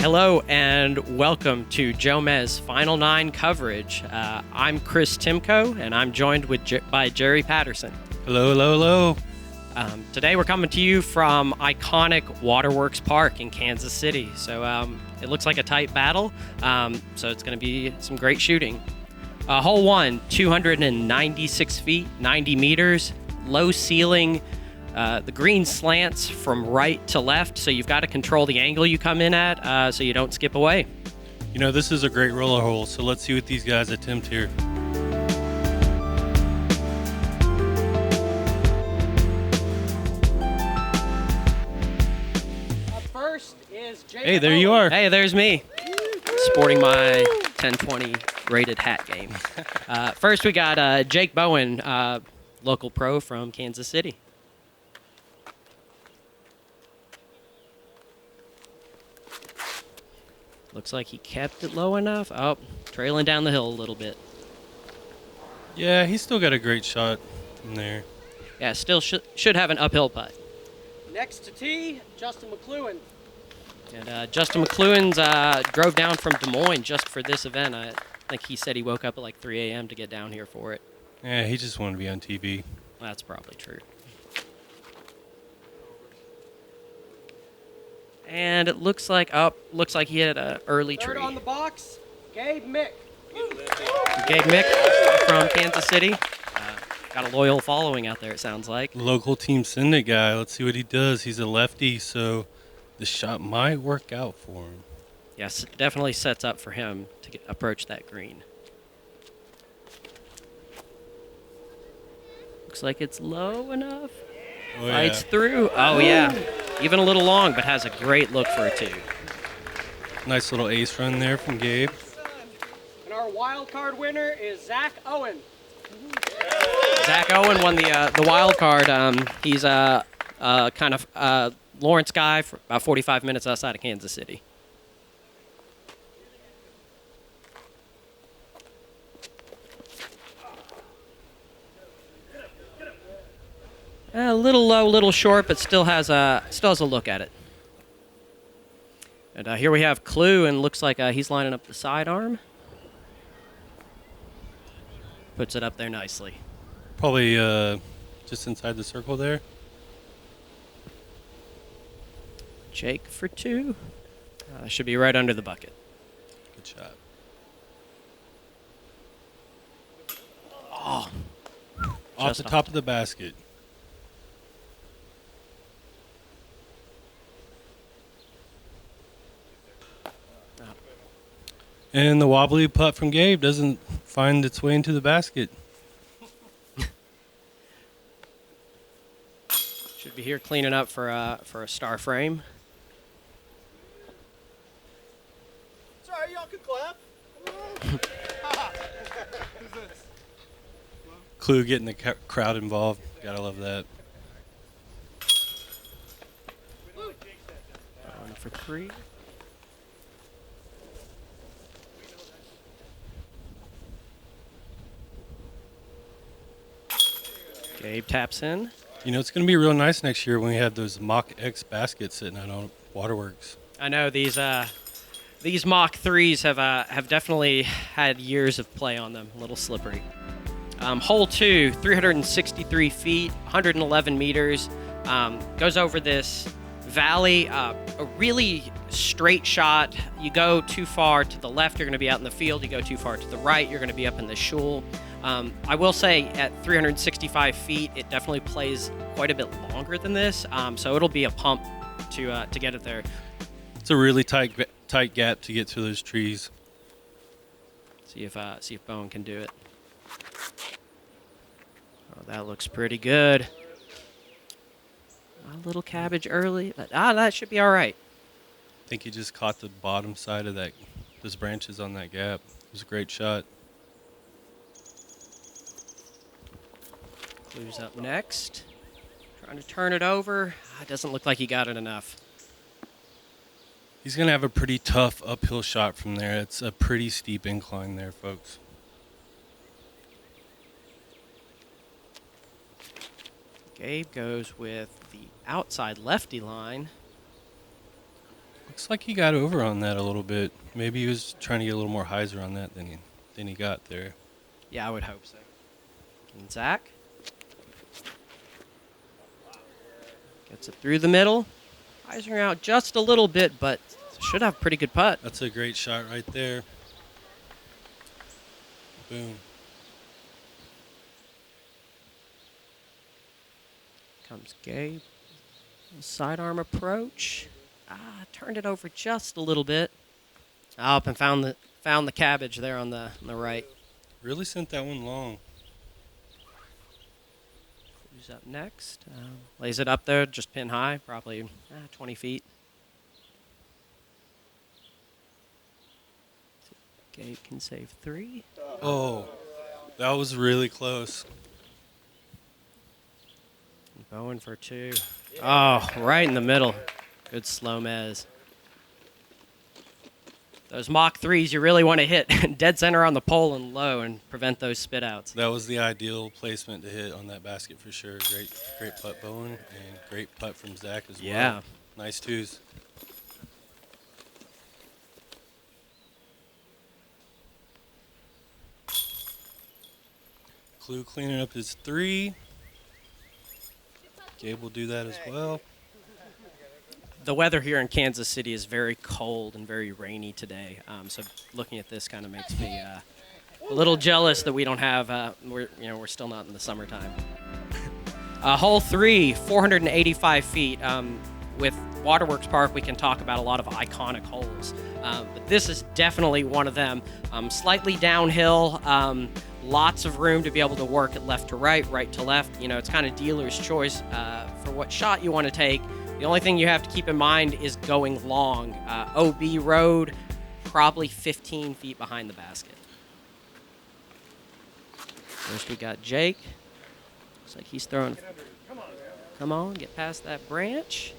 Hello and welcome to Jomez Final 9 coverage. I'm Chris Timko and I'm joined by Jerry Patterson. Hello, hello, hello. Today we're coming to you from iconic Waterworks Park in Kansas City. So it looks like a tight battle, so it's going to be some great shooting. Hole 1, 296 feet, 90 meters, low ceiling. The green slants from right to left, so you've got to control the angle you come in at so you don't skip away. You know, this is a great roller hole, so let's see what these guys attempt here. Up first is Jake. Hey, there you are. Hey, there's me, sporting my 1020 rated hat game. First, we got Jake Bowen, local pro from Kansas City. Looks like he kept it low enough. Oh, trailing down the hill a little bit. Yeah, he's still got a great shot from there. Yeah, still should have an uphill putt. Next to tee, Justin Mcluhan. And Justin Mcluhan's drove down from Des Moines just for this event. I think he said he woke up at like 3 a.m. to get down here for it. Yeah, he just wanted to be on TV. That's probably true. And it looks like he hit an early tree. Third on the box, Gabe Mick. Gabe Mick from Kansas City. Got a loyal following out there, it sounds like. Local Team Syndic guy. Let's see what he does. He's a lefty, so the shot might work out for him. Yes, it definitely sets up for him to approach that green. Looks like it's low enough. Oh, Fights yeah. through. Oh, yeah. Even a little long, but has a great look for a 2. Nice little ace run there from Gabe. And our wild card winner is Zach Owen. Zach Owen won the wild card. He's a kind of Lawrence guy for about 45 minutes outside of Kansas City. A little low, little short, but still has a look at it. And here we have Clue, and looks like he's lining up the sidearm. Puts it up there nicely. Probably just inside the circle there. Jake for 2. Should be right under the bucket. Good shot. Oh, Off the top of the basket. And the wobbly putt from Gabe doesn't find its way into the basket. Should be here cleaning up for a star frame. Sorry, y'all can clap. Clue getting the crowd involved. Gotta love that. Going for 3. Gabe taps in. You know, it's going to be real nice next year when we have those Mach X baskets sitting out on Waterworks. I know these Mach 3s have definitely had years of play on them. A little slippery. Hole 2, 363 feet, 111 meters. Goes over this valley. A really straight shot. You go too far to the left, you're going to be out in the field. You go too far to the right, you're going to be up in the shul. I will say at 365 feet, it definitely plays quite a bit longer than this, so it'll be a pump to get it there. It's a really tight gap to get through those trees. See if Bowen can do it. Oh, that looks pretty good. A little cabbage early, but that should be all right. I think he just caught the bottom side of those branches on that gap. It was a great shot. Clue's up next. Trying to turn it over. It doesn't look like he got it enough. He's going to have a pretty tough uphill shot from there. It's a pretty steep incline there, folks. Gabe goes with the outside lefty line. Looks like he got over on that a little bit. Maybe he was trying to get a little more hyzer on that than he got there. Yeah, I would hope so. And Zach gets it through the middle. Hyzering out just a little bit, but should have a pretty good putt. That's a great shot right there. Boom. Comes Gabe. Sidearm approach. Turned it over just a little bit. Up and found the cabbage there on the right. Really sent that one long. Who's up next? Lays it up there, just pin high, probably 20 feet. Gabe can save 3. Oh, that was really close. Bowen for 2. Oh, right in the middle. Good SloMez. Those Mach 3s you really want to hit dead center on the pole and low and prevent those spit outs. That was the ideal placement to hit on that basket for sure. Great putt, Bowen, and great putt from Zach as well. Yeah. Nice twos. Clue cleaning up his 3. Gabe will do that as well. The weather here in Kansas City is very cold and very rainy today. So looking at this kind of makes me a little jealous that we don't have. We're still not in the summertime. Hole 3, 485 feet. With Waterworks Park, we can talk about a lot of iconic holes, but this is definitely one of them. Slightly downhill. Lots of room to be able to work it left to right, right to left. It's kind of dealer's choice for what shot you want to take. The only thing you have to keep in mind is going long. OB road, probably 15 feet behind the basket. First we got Jake. Looks like he's throwing. Come on, get past that branch.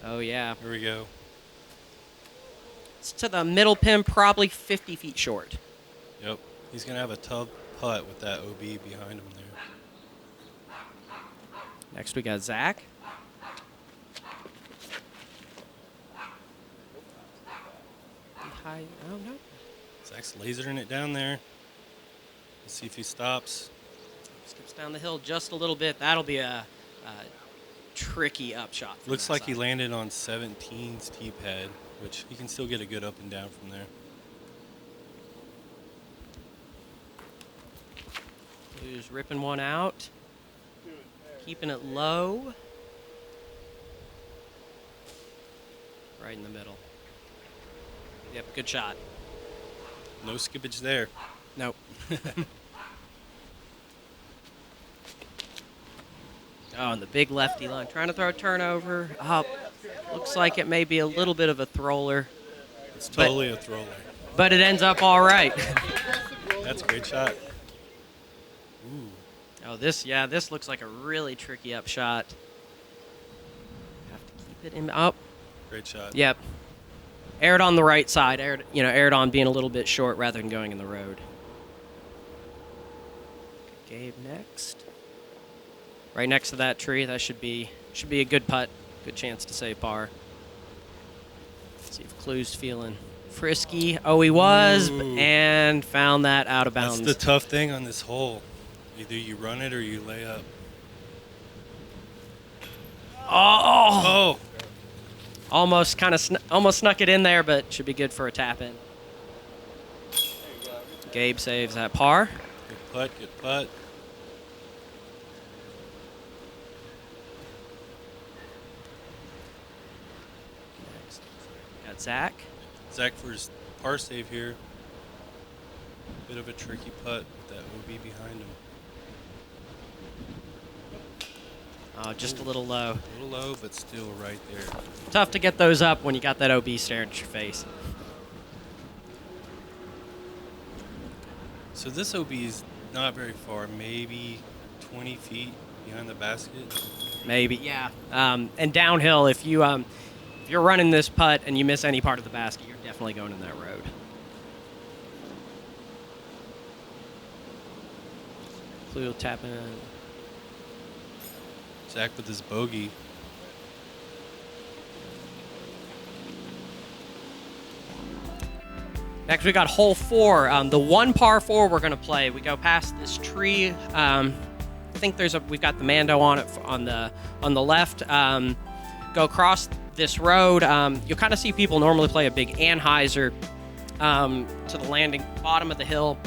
Oh, yeah. Here we go. It's to the middle pin, probably 50 feet short. Yep. He's going to have a tough putt with that OB behind him there. Next we got Zach. Oh, no. Zach's lasering it down there. Let's see if he stops. Skips down the hill just a little bit. That'll be a tricky upshot. Looks like he landed on 17's tee pad, which he can still get a good up and down from there. Blue's ripping one out. Keeping it low. Right in the middle. Yep, good shot. No skippage there. Nope. Oh, and the big lefty line. Trying to throw a turnover. Up. Looks like it may be a little bit of a thrower. It's totally a thrower. But it ends up all right. That's a great shot. Ooh. Oh, this looks like a really tricky up shot. Have to keep it in up. Great shot. Yep. Aired on the right side. Aired on being a little bit short rather than going in the road. Gabe next. Right next to that tree. That should be a good putt. Good chance to save par. Let's see if Clue's feeling frisky. Oh, he was, and found that out of bounds. That's the tough thing on this hole. Either you run it or you lay up. Oh! Almost snuck it in there, but should be good for a tap in. Gabe saves that par. Good putt, good putt. Next, got Zach. Zach for his par save here. Bit of a tricky putt with that OB behind him. Oh, just a little low. A little low, but still right there. Tough to get those up when you got that OB staring at your face. So this OB is not very far, maybe 20 feet behind the basket. Maybe, yeah. And downhill, if you're running this putt and you miss any part of the basket, you're definitely going in that road. Blue will tap in. Zach with his bogey. Next, we got hole 4. The one par 4 we're gonna play. We go past this tree. I think we've got the Mando on it on the left. Go across this road. You'll kind of see people normally play a big Anheuser to the landing bottom of the hill,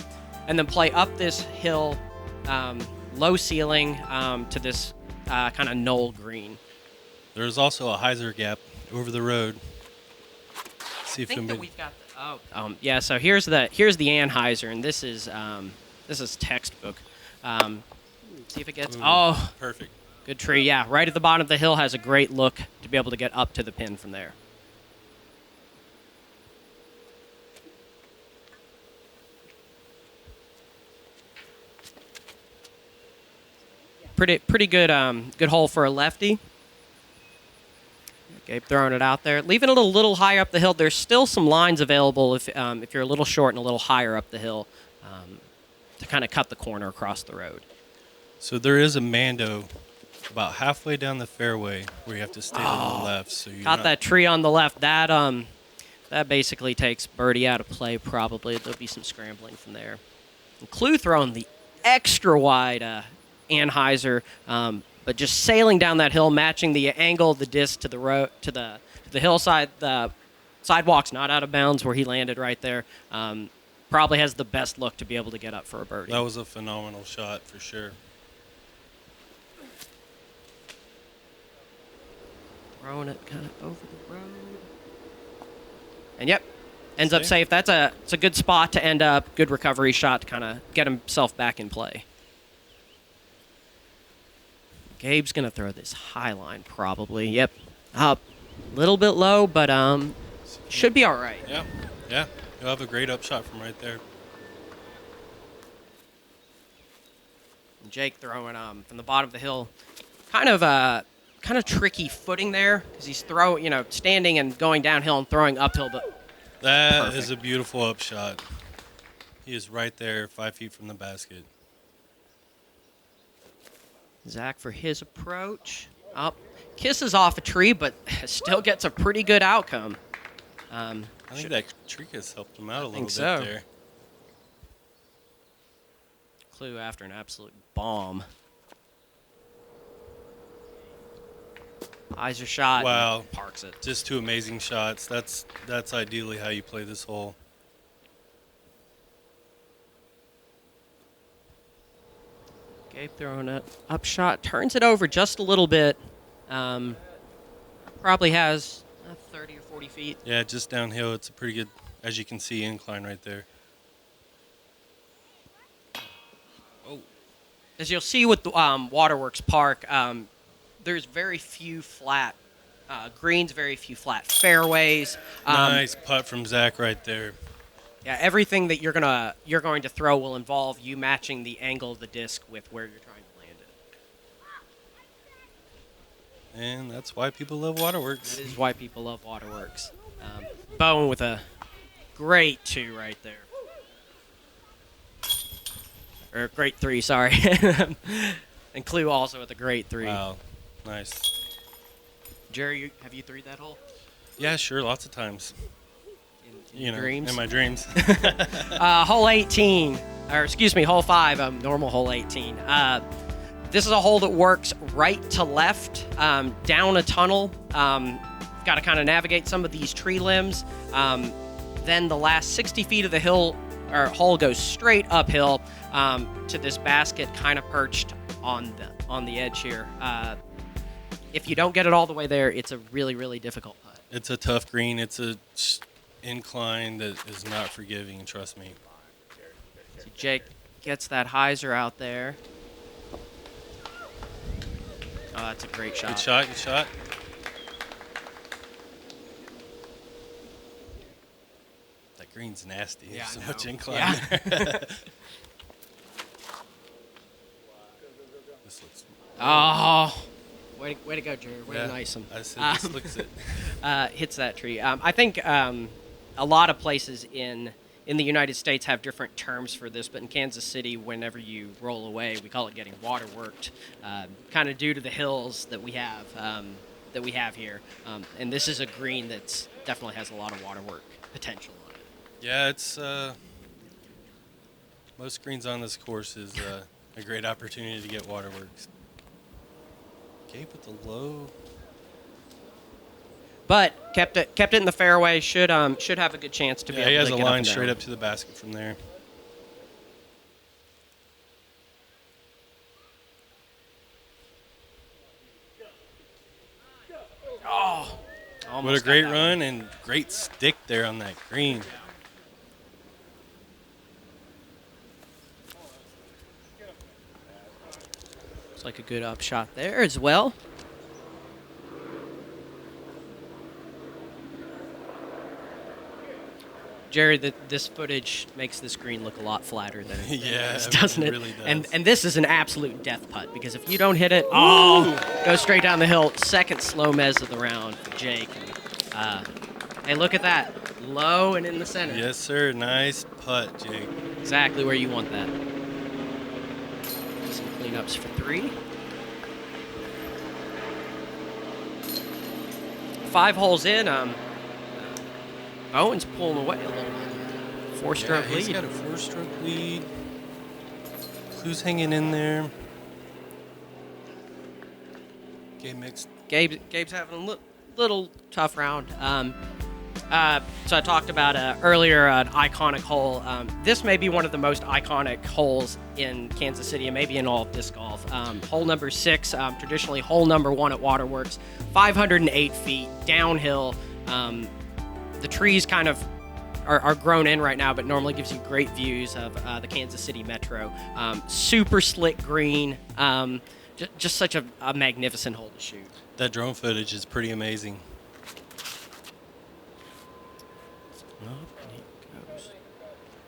and then play up this hill, low ceiling, to this kind of knoll green. There's also a hyzer gap over the road. See if We've got yeah. So here's the Anheuser, and this is textbook. See if it gets. Oh, perfect. Good tree. Yeah, right at the bottom of the hill has a great look to be able to get up to the pin from there. Pretty good good hole for a lefty. Gabe throwing it out there, leaving it a little higher up the hill. There's still some lines available if you're a little short and a little higher up the hill, to kind of cut the corner across the road. So there is a Mando about halfway down the fairway where you have to stay to the left. So you got that tree on the left. That basically takes birdie out of play. Probably there'll be some scrambling from there. Mcluhan throwing the extra wide Anheuser, but just sailing down that hill, matching the angle of the disc to the road, to the hillside. The sidewalk's not out of bounds where he landed right there. Probably has the best look to be able to get up for a birdie. That was a phenomenal shot for sure. Throwing it kind of over the road. And yep, ends up safe. It's a good spot to end up. Good recovery shot to kind of get himself back in play. Gabe's going to throw this high line probably. Yep. Up. A little bit low, but should be all right. Yeah. Yeah. You'll have a great upshot from right there. Jake throwing from the bottom of the hill. Kind of tricky footing there because he's standing and going downhill and throwing uphill, but that perfect. Is a beautiful upshot. He is right there, 5 feet from the basket. Zach for his approach. Up, kisses off a tree, but still gets a pretty good outcome. I think that tree has helped him out a little bit so. there. Clue after an absolute bomb. Hyzer shot. Wow. Parks it. Just 2 amazing shots. That's ideally how you play this hole. Gabe throwing it up shot, turns it over just a little bit. Probably has 30 or 40 feet. Yeah, just downhill. It's a pretty good, as you can see, incline right there. Oh. As you'll see with the Waterworks Park, there's very few flat greens, very few flat fairways. Nice putt from Zach right there. Yeah, everything that you're going to throw will involve you matching the angle of the disc with where you're trying to land it. And that's why people love Waterworks. That is why people love Waterworks. Bowen with a great 2 right there. Or great 3, sorry. And Clue also with a great 3. Wow, nice. Jerry, have you 3'd that hole? Yeah, sure, lots of times. In dreams? In my dreams. Hole 18, or excuse me, hole 5, normal hole 18. This is a hole that works right to left, down a tunnel. Got to kind of navigate some of these tree limbs. Then the last 60 feet of the hole goes straight uphill to this basket, kind of perched on the edge here. If you don't get it all the way there, it's a really, really difficult putt. It's a tough green. It's a incline that is not forgiving, trust me. So Jake gets that hyzer out there. Oh, that's a great shot. Good shot. That green's nasty. Yeah, There's so I much know. incline Yeah. there. This looks... Oh, way to go, Jerry. Way to Yeah, nice him. I said this looks it. Hits that tree. I think a lot of places in the United States have different terms for this, but in Kansas City, whenever you roll away, we call it getting waterworked, kind of due to the hills that we have here. And this is a green that's definitely has a lot of waterwork potential on it. Yeah, it's most greens on this course is a great opportunity to get waterworks. Gabe with the low. But kept it in the fairway. Should have a good chance to be Yeah, he able has to a get line and straight down. up to the basket from there. Oh, What almost a got great that run one. and great stick there on that green. Looks like a good up shot there as well. Jerry, this footage makes this green look a lot flatter than it Yeah, is, it doesn't it? really does. And this is an absolute death putt because if you don't hit it, Ooh. goes straight down the hill. Second SloMez of the round for Jake. Hey, look at that, low and in the center. Yes, sir. Nice putt, Jake. Exactly where you want that. Some cleanups for 3. 5 holes in. Bowen's pulling away a little bit. 4-stroke Yeah, he's lead. got a 4-stroke lead. Who's hanging in there? Gabe Mick. Gabe's having a little tough round. So I talked about earlier an iconic hole. This may be one of the most iconic holes in Kansas City and maybe in all of disc golf. Hole number 6, traditionally hole number 1 at Waterworks, 508 feet downhill. The trees kind of are grown in right now, but normally gives you great views of the Kansas City Metro. Super slick green. Just such a magnificent hole to shoot. That drone footage is pretty amazing. Up and he goes.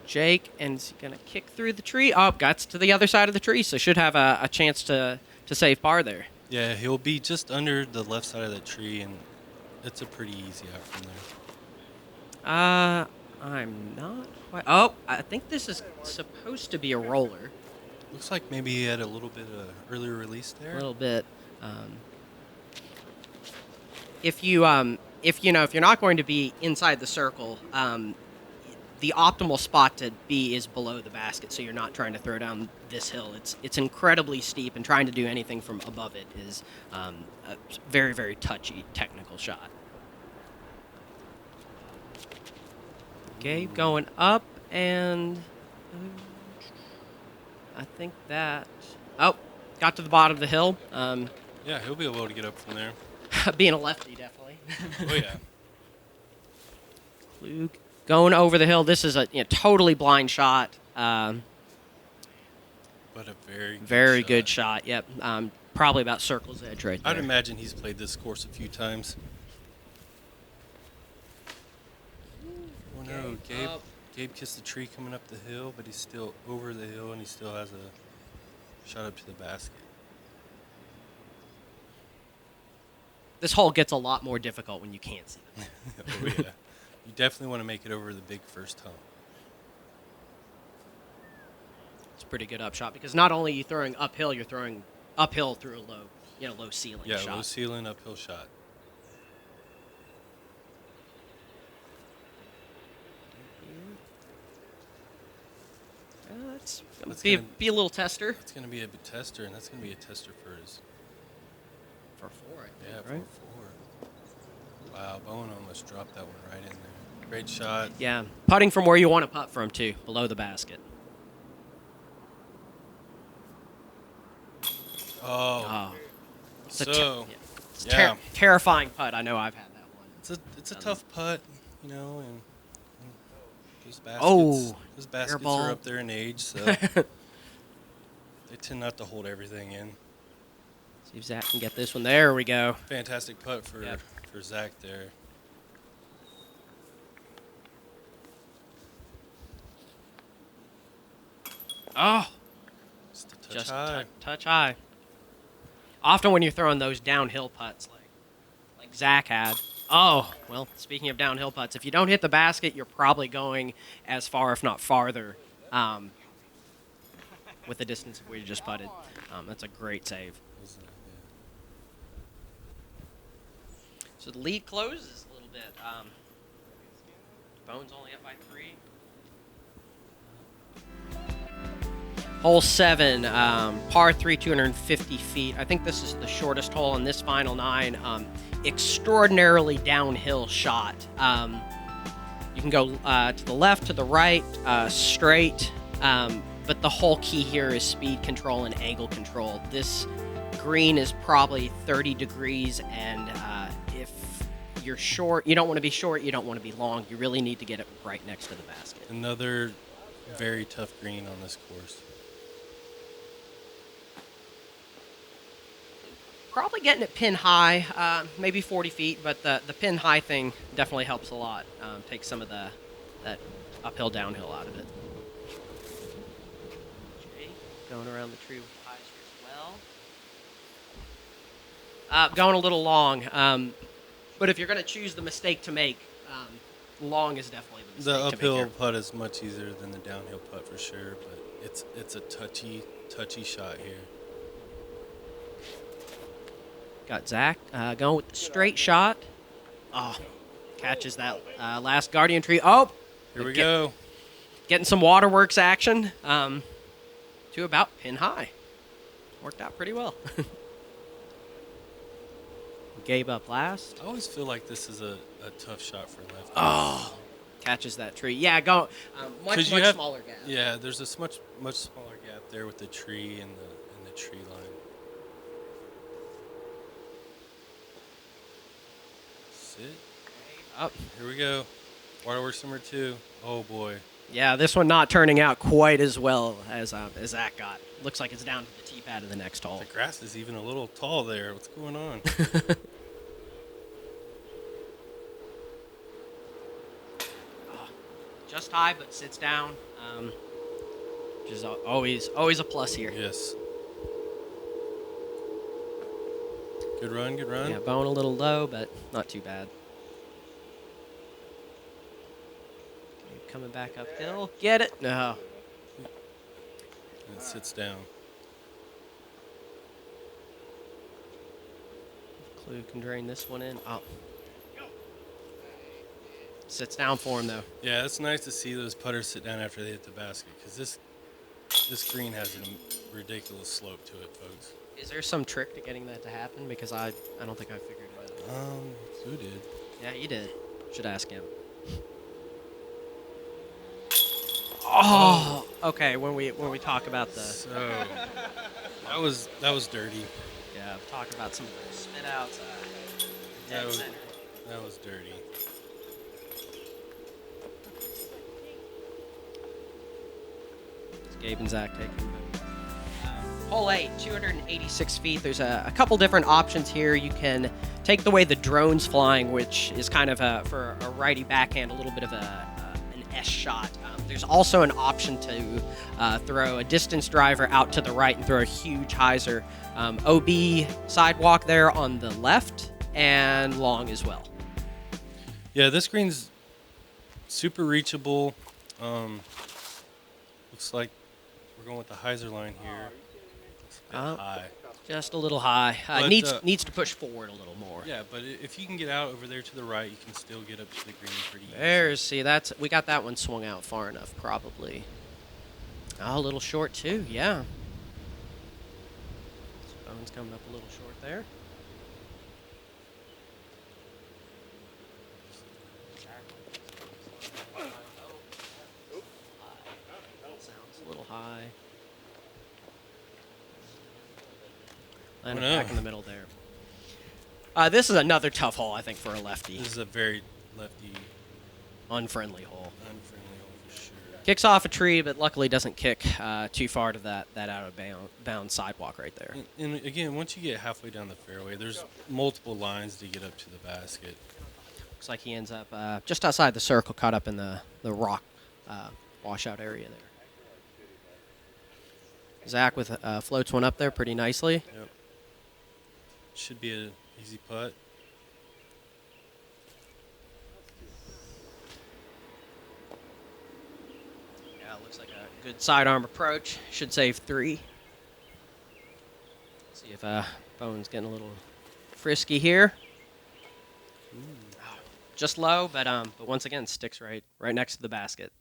Jake, and is he going to kick through the tree? Oh, got to the other side of the tree, so should have a chance to save par there. Yeah, he'll be just under the left side of the tree, and it's a pretty easy out from there. I'm not quite. Oh, I think this is supposed to be a roller. Looks like maybe he had a little bit of earlier release there. A little bit. If you're not going to be inside the circle, the optimal spot to be is below the basket, so you're not trying to throw down this hill. It's incredibly steep, and trying to do anything from above it is a very, very touchy technical shot. Gabe going up, and I think that... Oh, got to the bottom of the hill. Yeah, he'll be able to get up from there. Being a lefty, definitely. Oh, yeah. Klug going over the hill. This is a totally blind shot. But a Very good shot. Yep. Probably about circle's edge right there. I'd imagine he's played this course a few times. Oh, no. Gabe kissed the tree coming up the hill, but he's still over the hill, and he still has a shot up to the basket. This hole gets a lot more difficult when you can't see them. Oh, yeah. You definitely want to make it over the big first hump. It's a pretty good upshot because not only are you throwing uphill, you're throwing uphill through a low ceiling Yeah, shot. low ceiling, uphill shot. That's That's be gonna- a little tester. That's going to be a tester, and that's going to be a tester for his... For 4, I think, Yeah, right? for 4. Wow, Bowen almost dropped that one right in there. Great shot. Yeah, putting from where you want to putt from too, below the basket. Oh. It's a So, it's yeah. terrifying putt. I know I've had that one. It's a tough putt, you know, and those baskets, Oh, those baskets ball. are up there in age, so they tend not to hold everything in. See if Zach can get this one. There we go. Fantastic putt for Yep. for Zach there. Oh, Just a touch just high. touch high. Often when you're throwing those downhill putts like Zach had. Oh, well, speaking of downhill putts, if you don't hit the basket, you're probably going as far, if not farther, with the distance of where you just putted. That's a great save. So the lead closes a little bit. Bowen's only up by 3. Hole 7, par 3, 250 feet. I think this is the shortest hole on this final 9. Extraordinarily downhill shot. You can go to the left, to the right, straight. But the whole key here is speed control and angle control. This green is probably 30 degrees, and if you're short, you don't want to be short, you don't want to be long. You really need to get it right next to the basket. Another very tough green on this course. Probably getting it pin high, maybe 40 feet, but the pin high thing definitely helps a lot. Takes some of that uphill, downhill out of it. Okay, going around the tree with the hyzer as well. Going a little long, but if you're going to choose the mistake to make, long is definitely the mistake The to make uphill here. putt is much easier than the downhill putt for sure, but it's a touchy shot here. Got Zach going with the straight shot. Oh, catches that last guardian tree. Oh, Here we go. Getting some waterworks action to about pin high. Worked out pretty well. Gabe up last. I always feel like this is a tough shot for lefties. Oh, catches that tree. Yeah, go much smaller gap. Yeah, there's this much smaller gap there with the tree and the tree line. Sit. Up. Here we go. Waterworks number 2. Oh boy. Yeah, this one not turning out quite as well as Zach got. Looks like it's down to the tee pad of the next hole. The grass is even a little tall there. What's going on? Just high, but sits down. Which is always a plus here. Yes. Good run, good run. Yeah, Bowen a little low, but not too bad. Okay, coming back uphill. Get it? No. And it sits down. McLuen can drain this one in. Oh. Sits down for him, though. Yeah, it's nice to see those putters sit down after they hit the basket, because this green has a ridiculous slope to it, folks. Is there some trick to getting that to happen? Because I don't think I figured it out. Who did? Yeah, you did. Should ask him. Oh, okay. When we talk about the So that was dirty. yeah, talk about some of the spit outs. That Dead was center. that was dirty. It's Gabe and Zach taking them. Hole 8, 286 feet. There's a couple different options here. You can take the way the drone's flying, which is kind of for a righty backhand, a little bit of an S shot. There's also an option to throw a distance driver out to the right and throw a huge hyzer. OB sidewalk there on the left and long as well. Yeah, this green's super reachable. Looks like we're going with the hyzer line here. It's a bit high. Just a little high. But, Needs to push forward a little more. Yeah, but if you can get out over there to the right, you can still get up to the green pretty easy. We got that one swung out far enough, probably. Oh, a little short too, yeah. Bowen's coming up a little short there. Sounds a little high. Landed back in the middle there. This is another tough hole, I think, for a lefty. This is a very lefty Unfriendly hole. unfriendly hole for sure. Kicks off a tree, but luckily doesn't kick too far to that out of bounds sidewalk right there. And again, once you get halfway down the fairway, there's multiple lines to get up to the basket. Looks like he ends up just outside the circle, caught up in the rock washout area there. Zach with floats one up there pretty nicely. Yep. Should be an easy putt. Yeah, looks like a good sidearm approach. Should save 3. See if Bowen's getting a little frisky here. Oh, just low, but once again sticks right next to the basket.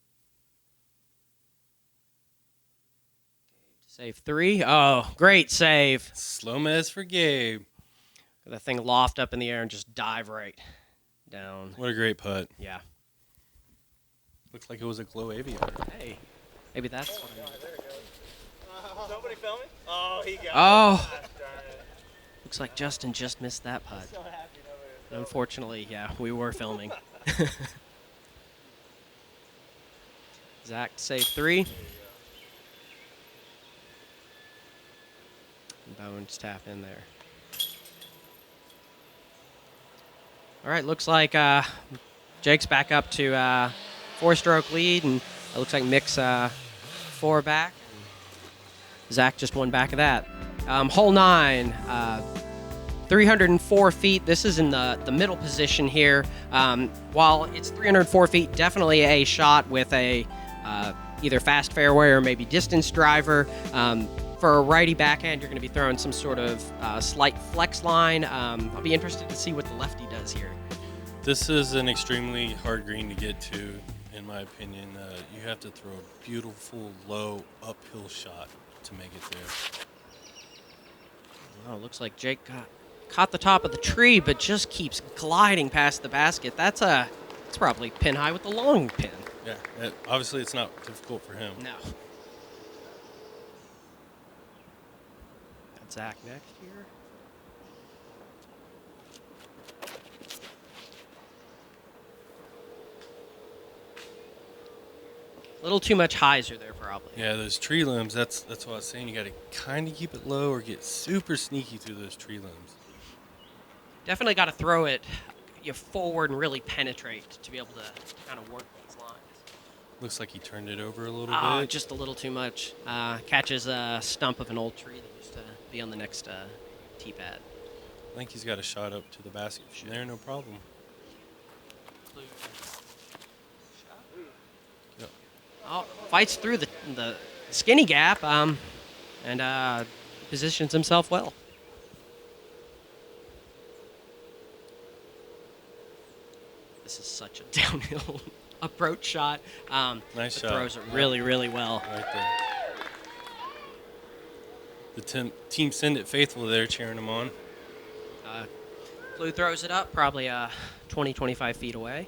Save 3. Oh, great save. SloMez for Gabe. The thing loft up in the air and just dive right down. What a great putt. Yeah. Looks like it was a glow aviator. Hey, maybe that's what I need. There it goes. Somebody filming? Oh, he got it. Oh. Gosh, darn it. Looks like Justin just missed that putt. So happy nobody was filming. Unfortunately, yeah, we were filming. Zach, save 3. And Bowen's tap in there. All right, looks like Jake's back up to 4-stroke lead, and it looks like Mick's 4 back. Zach just 1 back of that. Hole 9, 304 feet. This is in the middle position here. While it's 304 feet, definitely a shot with a either fast fairway or maybe distance driver. For a righty backhand, you're going to be throwing some sort of slight flex line. I'll be interested to see what the lefty does here. This is an extremely hard green to get to, in my opinion. You have to throw a beautiful, low, uphill shot to make it there. Oh, looks like Jake caught the top of the tree, but just keeps gliding past the basket. It's probably pin high with the long pin. Yeah, obviously it's not difficult for him. No. Got Zach next here. A little too much hyzer there, probably. Yeah, those tree limbs, that's what I was saying. You got to kind of keep it low or get super sneaky through those tree limbs. Definitely got to throw it forward and really penetrate to be able to kind of work these lines. Looks like he turned it over a little Oh, bit. just a little too much. Catches a stump of an old tree that used to be on the next tee pad. I think he's got a shot up to the basket from there, no problem. Yep. Oh, fights through the skinny gap and positions himself well. This is such a downhill approach shot. Nice shot. Throws it really, really well. Right there. The team Send It Faithful there cheering him on. Blue throws it up, probably 20, 25 feet away.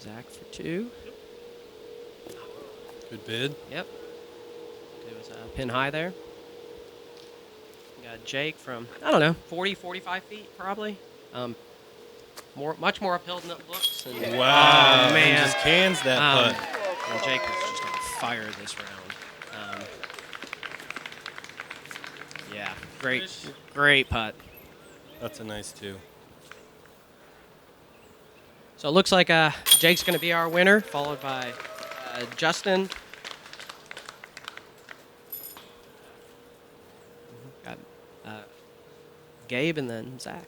Zach for 2. Good bid. Yep. It was a pin high there. We got Jake from, I don't know, 40, 45 feet probably. Much more uphill than it looks. And, Wow. Oh, man. He just cans that putt. And Jake was just on fire this round. Yeah, great putt. That's a nice 2. So it looks like Jake's going to be our winner, followed by Justin. Got Gabe and then Zach.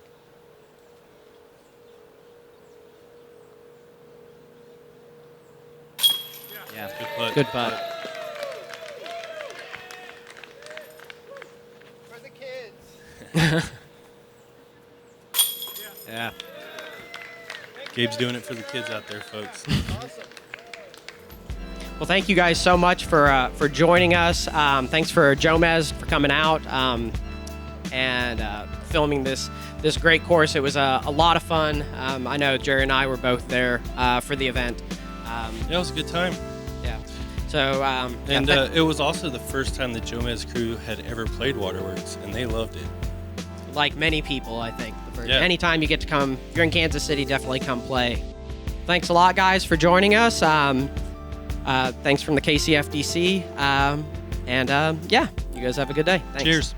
Yeah, Good putt. good putt. For the kids. Yeah. Gabe's doing it for the kids out there, folks. Well, thank you guys so much for joining us. Thanks for Jomez for coming out and filming this great course. It was a lot of fun. I know Jerry and I were both there for the event. Yeah, it was a good time. Yeah. So And it was also the first time the Jomez crew had ever played Waterworks, and they loved it. like many people, I think. Yeah. Anytime you get to come, if you're in Kansas City, definitely come play. Thanks a lot, guys, for joining us. Thanks from the KCFDC. Yeah, you guys have a good day. Thanks. Cheers.